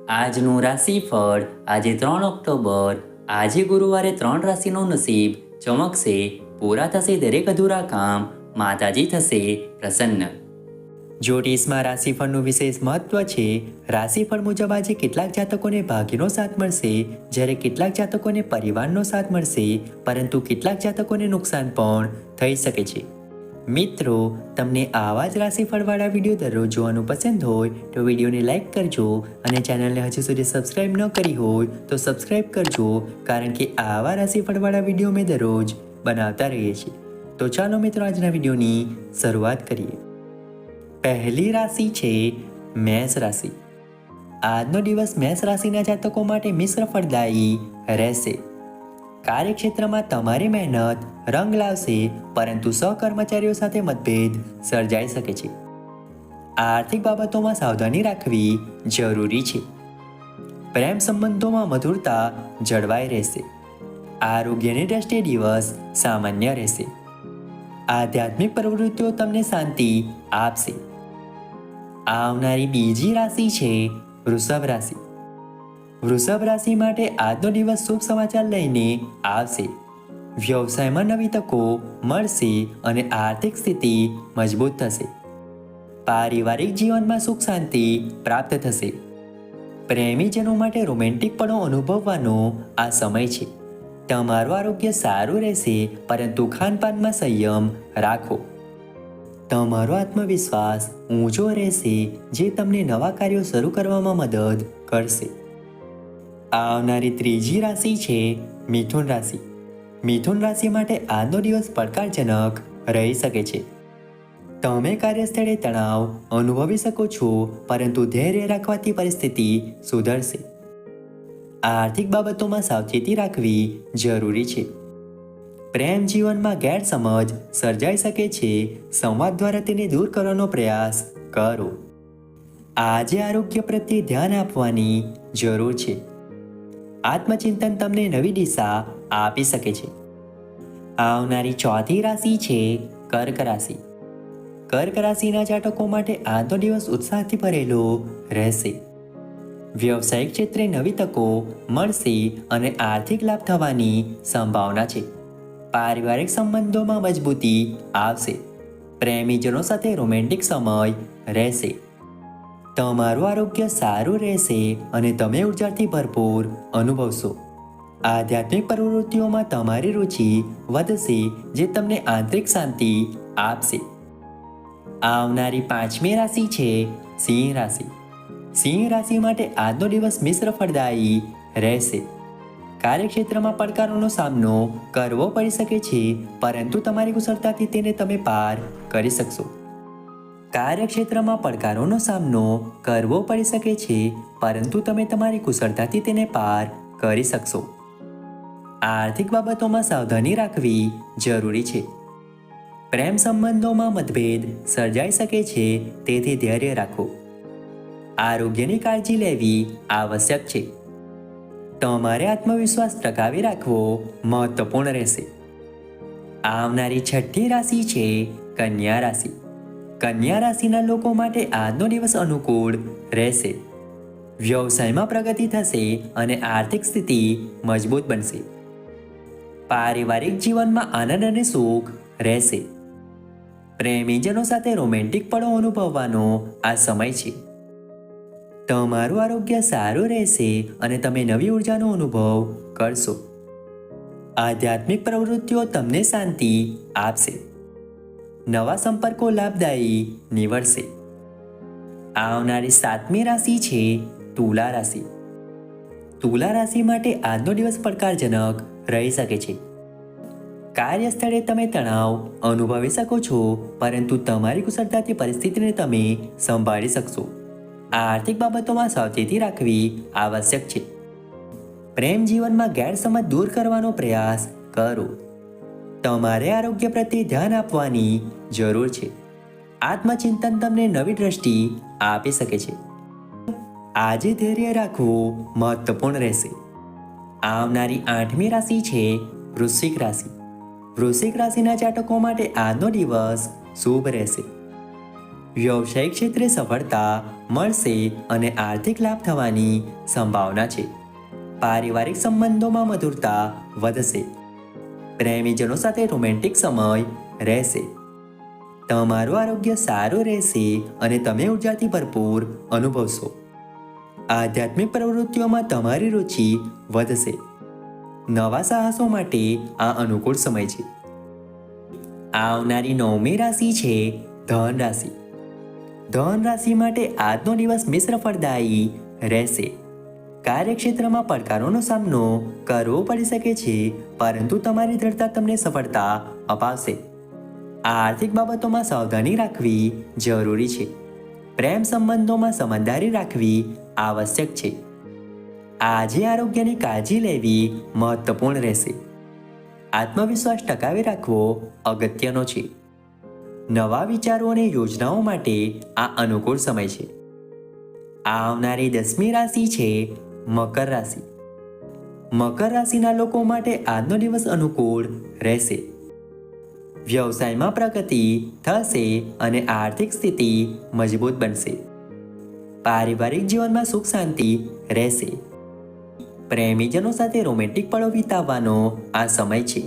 આજનું રાશિફળ આજે 3 ઓક્ટોબર. આજે ગુરુવારે 3 રાશિનું નસીબ ચમકશે. પૂરા થશે દરેક અધૂરા કામ. માતાજી થશે પ્રસન્ન. જ્યોતિષમાં રાશિફળનું વિશેષ મહત્વ છે. રાશિફળ મુજબ આજે કેટલાક જાતકોને ભાગ્યનો સાથ મળશે, જ્યારે કેટલાક જાતકોને પરિવારનો સાથ મળશે, પરંતુ કેટલાક જાતકોને નુકસાન પણ થઈ શકે છે. મિત્રો, તમને આવા જ રાશિફળવાળા વિડીયો દરરોજ જોવાનું પસંદ હોય તો વિડીયોને લાઇક કરજો અને ચેનલને હજુ સુધી સબસ્ક્રાઇબ ન કરી હોય તો સબસ્ક્રાઇબ કરજો, કારણ કે આવા રાશિફળવાળા વિડીયો મેં દરરોજ બનાવતા રહીએ છીએ. તો ચાલો મિત્રો, આજના વિડીયોની શરૂઆત કરીએ. પહેલી રાશિ છે મેષ રાશિ. આજનો દિવસ મેષ રાશિના જાતકો માટે મિશ્ર ફળદાયી રહેશે. કાર્યક્ષેત્રમાં તમારી મહેનત રંગ લાવશે, પરંતુ સહકર્મચારીઓ સાથે મતભેદ સર્જાઈ શકે છે. આર્થિક બાબતોમાં સાવધાની રાખવી જરૂરી છે. પ્રેમ સંબંધોમાં મધુરતા જળવાઈ રહેશે. આરોગ્યની દ્રષ્ટિએ દિવસ સામાન્ય રહેશે. આધ્યાત્મિક પ્રવૃત્તિઓ તમને શાંતિ આપશે. આવનારી બીજી રાશિ છે વૃષભ રાશિ. વૃષભ રાશિ માટે આજનો દિવસ શુભ સમાચાર લઈને આવશે. વ્યવસાયમાં નવી તકો મળશે અને આર્થિક સ્થિતિ મજબૂત થશે. પારિવારિક જીવનમાં સુખ શાંતિ પ્રાપ્ત થશે. પ્રેમીજનો માટે રોમેન્ટિક પણો અનુભવવાનો આ સમય છે. તમારું આરોગ્ય સારું રહેશે, પરંતુ ખાનપાનમાં સંયમ રાખો. તમારો આત્મવિશ્વાસ ઊંચો રહેશે, જે તમને નવા કાર્યો શરૂ કરવામાં મદદ કરશે. આવનારી ત્રીજી રાશિ છે મિથુન રાશિ. મિથુન રાશિ માટે આજનો દિવસ પડકારજનક રહી શકે છે. તમે કાર્યસ્થળે તણાવ અનુભવી શકો છો, પરંતુ ધૈર્ય રાખવાથી પરિસ્થિતિ સુધરશે. આર્થિક બાબતોમાં સાવચેતી રાખવી જરૂરી છે. પ્રેમ જીવનમાં ગેરસમજ સર્જાઈ શકે છે. સંવાદ દ્વારા તેને દૂર કરવાનો પ્રયાસ કરો. આજે આરોગ્ય પ્રત્યે ધ્યાન આપવાની જરૂર છે. આત્મચિંતન તમને નવી દિશા આપી શકે છે. આવનારી ચોથી રાશિ છે કર્ક રાશિ. કર્ક રાશિના જાતકો માટે આજનો દિવસ ઉત્સાહથી ભરેલો રહેશે. વ્યવસાયિક ક્ષેત્રે નવી તકો મળશે અને આર્થિક લાભ થવાની સંભાવના છે. પારિવારિક સંબંધોમાં મજબૂતી આવશે. પ્રેમીજનો સાથે રોમેન્ટિક સમય રહેશે. તમારું આરોગ્ય સારું રહેશે અને તમે ઉર્જાથી ભરપૂર અનુભવશો. આધ્યાત્મિક પ્રવૃત્તિઓમાં તમારી રુચિ વધશે, જે તમને આંતરિક શાંતિ આપશે. આવનારી પાંચમી રાશિ છે સિંહ રાશિ. સિંહ રાશિ માટે આજનો દિવસ મિશ્ર ફળદાયી રહેશે. કાર્યક્ષેત્રમાં પડકારોનો સામનો કરવો પડી શકે છે, પરંતુ તમારી કુશળતાથી તેને તમે પાર કરી શકશો. કાર્યક્ષેત્રમાં પડકારોનો સામનો કરવો પડી શકે છે, પરંતુ તમે તમારી કુશળતાથી તેને પાર કરી શકશો. આર્થિક બાબતોમાં સાવધાની રાખવી જરૂરી છે. પ્રેમ સંબંધોમાં મતભેદ સર્જાઈ શકે છે, તેથી ધૈર્ય રાખો. આરોગ્યની કાળજી લેવી આવશ્યક છે. તમારે આત્મવિશ્વાસ ટકાવી રાખવો મહત્વપૂર્ણ રહેશે. આવનારી છઠ્ઠી રાશિ છે કન્યા રાશિ. કન્યા રાશિના લોકો માટે આજનો દિવસ અનુકૂળ રહેશે. વ્યવસાયમાં પ્રગતિ થશે અને આર્થિક સ્થિતિ મજબૂત બનશે. પારિવારિક જીવનમાં આનંદ અને સુખ રહેશે. પ્રેમીજનો સાથે રોમેન્ટિક પળો અનુભવવાનો આ સમય છે. તમારું આરોગ્ય સારું રહેશે અને તમે નવી ઉર્જાનો અનુભવ કરશો. આધ્યાત્મિક પ્રવૃત્તિઓ તમને શાંતિ આપશે. નવા સંપર્કો લાભદાયી નીવડશે. આવનારી સાતમી રાશિ છે તુલા રાશિ. તુલા રાશિ માટે આજનો દિવસ પડકારજનક રહી શકે છે. કાર્યસ્થળે તમે તણાવ અનુભવી શકો છો, પરંતુ તમારી કુશળતાથી પરિસ્થિતિને તમે સંભાળી શકશો. આર્થિક બાબતોમાં સાવચેતી રાખવી આવશ્યક છે. પ્રેમ જીવનમાં ગેરસમજ દૂર કરવાનો પ્રયાસ કરો. તમારે આરોગ્ય પ્રત્યે ધ્યાન આપવાની જરૂર છે. આત્મચિંતન તમને નવી દ્રષ્ટિ આપી શકે છે. આજે ધૈર્ય રાખવું મહત્વપૂર્ણ રહેશે. આવનારી આઠમી રાશિ છે વૃશ્ચિક રાશિ. વૃશ્ચિક રાશિના જાતકો માટે આજનો દિવસ શુભ રહેશે. વ્યવસાયિક ક્ષેત્રે સફળતા મળશે અને આર્થિક લાભ થવાની સંભાવના છે. પારિવારિક સંબંધોમાં મધુરતા વધશે. પ્રેમીજનો સાથે રોમેન્ટિક સમય રહેશે. તમારું આરોગ્ય સારું રહેશે અને તમે ઉર્જાથી ભરપૂર અનુભવશો. આધ્યાત્મિક પ્રવૃત્તિઓમાં તમારી રુચિ વધશે. નવા સાહસો માટે આ અનુકૂળ સમય છે. આવનારી 9મી રાશિ છે ધન રાશિ. ધન રાશિ માટે આજનો દિવસ મિશ્ર ફળદાયી રહેશે. કાર્યક્ષેત્રમાં પડકારોનો સામનો કરવો પડી શકે છે, પરંતુ તમારી દ્રઢતા તમને સફળતા અપાવશે. આર્થિક બાબતોમાં સાવધાની રાખવી જરૂરી છે. પ્રેમ સંબંધોમાં સમજદારી રાખવી આવશ્યક છે. આજે આરોગ્યની કાળજી લેવી મહત્વપૂર્ણ રહેશે. આત્મવિશ્વાસ ટકાવી રાખવો અગત્યનો છે. નવા વિચારો અને યોજનાઓ માટે આ અનુકૂળ સમય છે. આવનારી 10મી રાશિ છે મકર રાશિ. મકર રાશિના લોકો માટે આજનો દિવસ અનુકૂળ રહેશે. વ્યવસાયમાં પ્રગતિ થશે અને આર્થિક સ્થિતિ મજબૂત બનશે. પારિવારિક જીવનમાં સુખ શાંતિ રહેશે. પ્રેમીજનો સાથે રોમેન્ટિક પળો વિતાવવાનો આ સમય છે.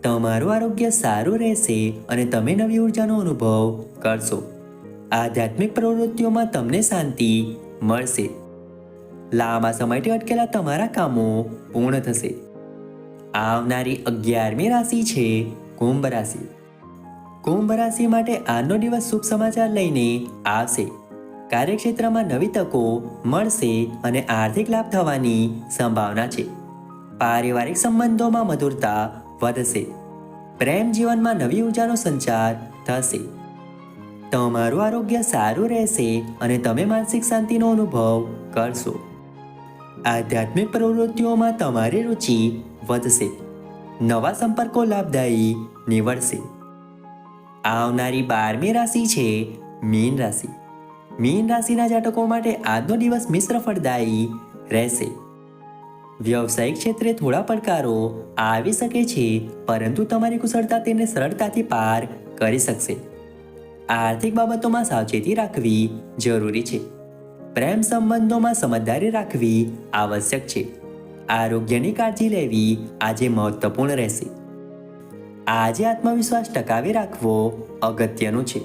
તમારું આરોગ્ય સારું રહેશે અને તમે નવી ઉર્જાનો અનુભવ કરશો. આધ્યાત્મિક પ્રવૃત્તિઓમાં તમને શાંતિ મળશે. લાંબા સમયથી અટકેલા તમારા કામો પૂર્ણ થશે. આવનારી 11મી રાશિ છે કુંભ રાશિ. કુંભ રાશિ માટે આજનો દિવસ શુભ સમાચાર લઈને આવશે. કાર્યક્ષેત્રમાં નવી તકો મળશે અને આર્થિક લાભ થવાની સંભાવના છે. પારિવારિક સંબંધોમાં મધુરતા વધશે. પ્રેમ જીવનમાં નવી ઉર્જાનો સંચાર થશે. તમારું આરોગ્ય સારું રહેશે અને તમે માનસિક શાંતિનો અનુભવ કરશો. આધ્યાત્મિક પ્રવૃત્તિઓમાં તમારી રુચિ વધશે. નવા સંપર્કો લાભદાયી નીવડશે. આવનારી 12મી રાશિ છે મીન રાશિ. મીન રાશિના જાતકો માટે આજનો દિવસ મિશ્ર ફળદાયી રહેશે. વ્યવસાયિક ક્ષેત્રે થોડા પડકારો આવી શકે છે, પરંતુ તમારી કુશળતા તેને સરળતાથી પાર કરી શકશે. આર્થિક બાબતોમાં સાવચેતી રાખવી જરૂરી છે. પ્રેમ સંબંધોમાં સમજદારી રાખવી આવશ્યક છે. આરોગ્યની કાળજી લેવી આજે મહત્વપૂર્ણ રહેશે. આજે આત્મવિશ્વાસ ટકાવી રાખવો અગત્યનું છે.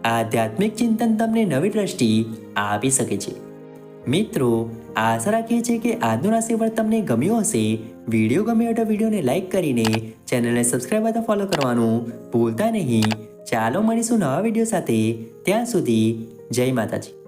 આધ્યાત્મિક ચિંતન તમને નવી દ્રષ્ટિ આપી શકે છે. મિત્રો, આશા રાખીએ છીએ કે આજનો રાશિફળ તમને ગમ્યો હશે. વિડીયો ગમ્યો તો વિડીયોને લાઈક કરીને ચેનલને સબસ્ક્રાઈબ અથવા ફોલો કરવાનું ભૂલતા નહીં. ચાલો મળીશું નવા વિડીયો સાથે. ત્યાં સુધી જય માતાજી.